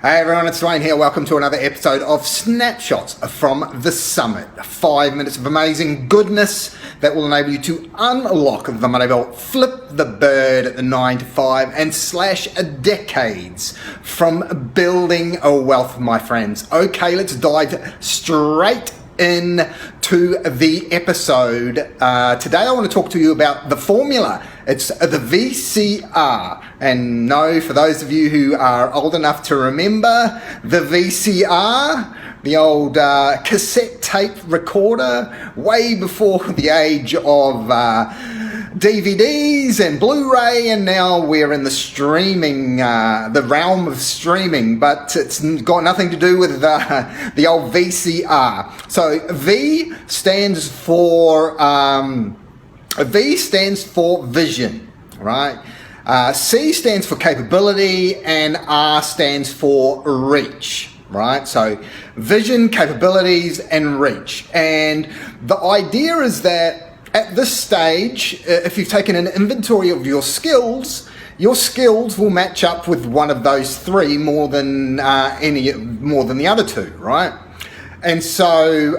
Hey everyone, it's Dwayne here. Welcome to another episode of Snapshots from the Summit. 5 minutes of amazing goodness that will enable you to unlock the money belt, flip the bird at the 9 to 5 and slash decades from building a wealth, my friends. Okay, let's dive straight into the episode. Today I want to talk to you about the formula. It's the VCR. And no, for those of you who are old enough to remember the VCR, the old cassette tape recorder, way before the age of DVDs and Blu-ray, and now we're in the streaming, the realm of streaming, but it's got nothing to do with the old VCR. So V stands for vision, right? C stands for capability, and R stands for reach, right? So vision, capabilities, and reach. And the idea is that at this stage, if you've taken an inventory of your skills will match up with one of those three more than the other two, right? And so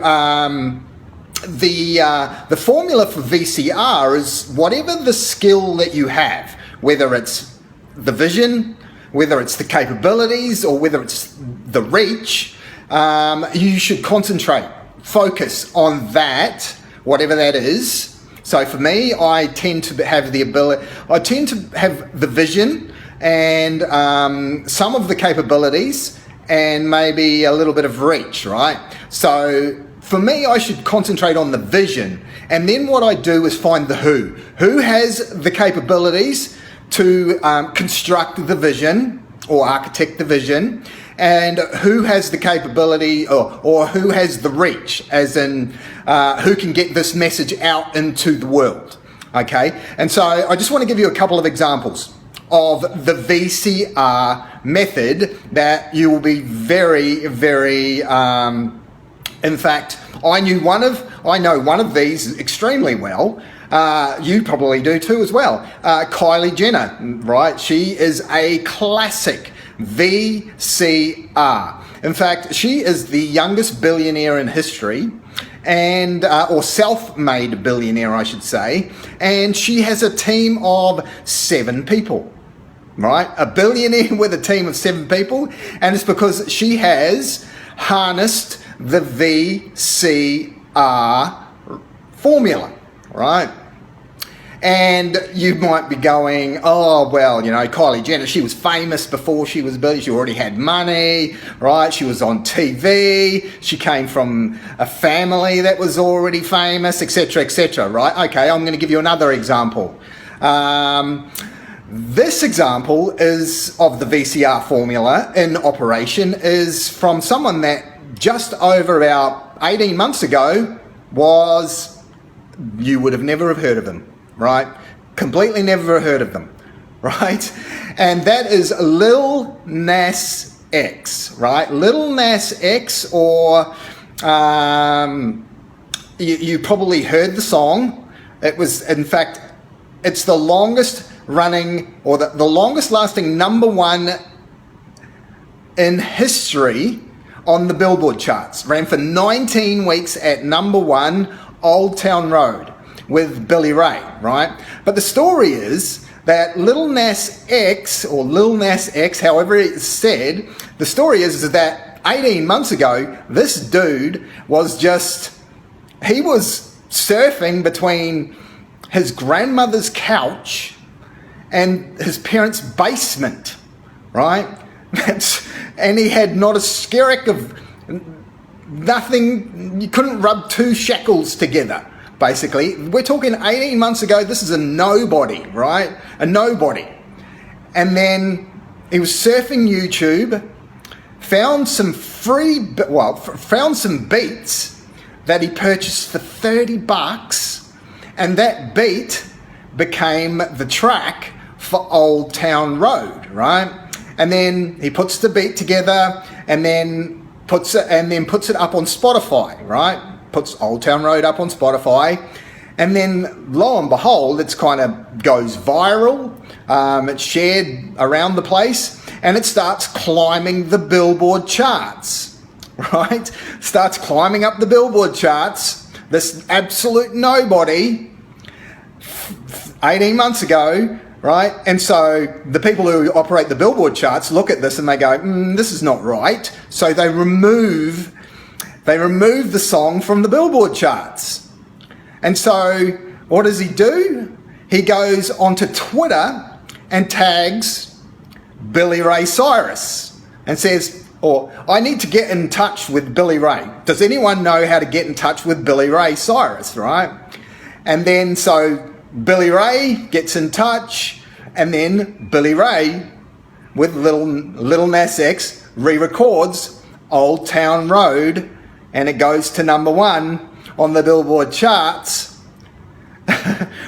the formula for VCR is whatever the skill that you have, whether it's the vision, whether it's the capabilities, or whether it's the reach, you should focus on that, whatever that is. So for me, I tend to have the vision and some of the capabilities and maybe a little bit of reach, right? So for me, I should concentrate on the vision. And then what I do is find the who. Who has the capabilities to construct the vision or architect the vision, and who has the capability or who has the reach, as in who can get this message out into the world, okay? And so I just want to give you a couple of examples of the VCR method that you will be very, very, in fact, I know one of these extremely well. You probably do too as well. Kylie Jenner, right? She is a classic VCR. In fact, she is the youngest billionaire in history, and or self-made billionaire, I should say. And she has a team of 7 people, right? A billionaire with a team of 7 people, and it's because she has harnessed the VCR formula, right? And you might be going, oh, well, you know, Kylie Jenner, she was famous before she was billionaire. She already had money, right? She was on TV. She came from a family that was already famous, etc., right? Okay, I'm going to give you another example. This example is of the VCR formula in operation is from someone that just over about 18 months ago you would have never have heard of them. Right? Completely never heard of them, right? And that is Lil Nas X, right? Lil Nas X, or you probably heard the song. It was, in fact, it's the longest running, or the longest lasting #1 in history on the Billboard charts. Ran for 19 weeks at #1, Old Town Road, with Billy Ray, right? But the story is that Lil Nas X, however it's said, the story is that 18 months ago, this dude was he was surfing between his grandmother's couch and his parents' basement, right? And he had not a skerrick of nothing. You couldn't rub 2 shekels together. Basically, we're talking 18 months ago. This is a nobody, right? A nobody. And then he was surfing YouTube, found some beats that he purchased for $30, and that beat became the track for Old Town Road, right? And then he puts the beat together, and then puts it up on Spotify, right? Puts Old Town Road up on Spotify, and then lo and behold, it's kind of goes viral. It's shared around the place, and it starts climbing the Billboard charts, right? Starts climbing up the Billboard charts. This absolute nobody 18 months ago, right? And so the people who operate the Billboard charts look at this and they go, this is not right. So they remove the song from the Billboard charts. And so what does he do? He goes onto Twitter and tags Billy Ray Cyrus and says, I need to get in touch with Billy Ray. Does anyone know how to get in touch with Billy Ray Cyrus, right? And then so Billy Ray gets in touch, and then Billy Ray with Lil Nas X re-records Old Town Road, and it goes to #1 on the Billboard charts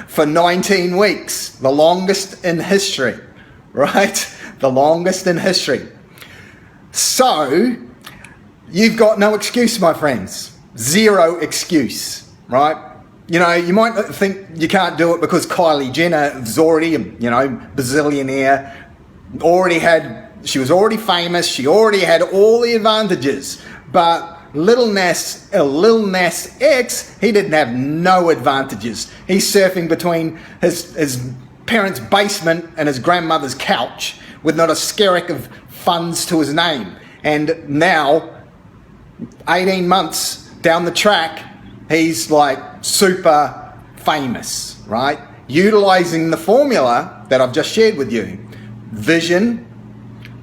for 19 weeks, the longest in history, right? The longest in history. So you've got no excuse, my friends. Zero excuse, right? You know, you might think you can't do it because Kylie Jenner is already, bazillionaire, she was already famous, she already had all the advantages. But Lil Nas X, he didn't have no advantages. He's surfing between his parents' basement and his grandmother's couch with not a skerrick of funds to his name. And now, 18 months down the track, he's like super famous, right? Utilizing the formula that I've just shared with you. Vision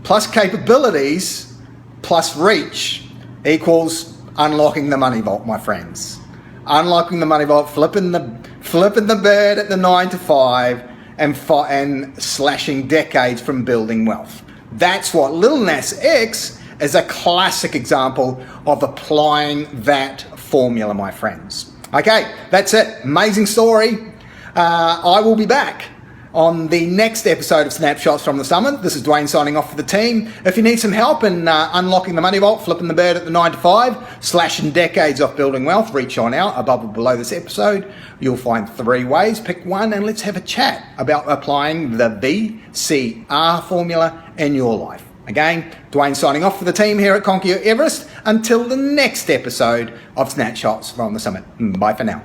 plus capabilities plus reach equals unlocking the money vault, my friends. Unlocking the money vault, flipping the bird at the 9 to 5 and slashing decades from building wealth. That's what Lil Nas X is a classic example of applying that formula, my friends. Okay, that's it. Amazing story. I will be back on the next episode of Snapshots from the Summit. This is Dwayne signing off for the team. If you need some help in unlocking the money vault, flipping the bird at the 9 to 5, slashing decades off building wealth, reach on out above or below this episode. You'll find 3 ways. Pick one and let's have a chat about applying the VCR formula in your life. Again, Dwayne signing off for the team here at Conquer Your Everest. Until the next episode of Snapshots from the Summit. Bye for now.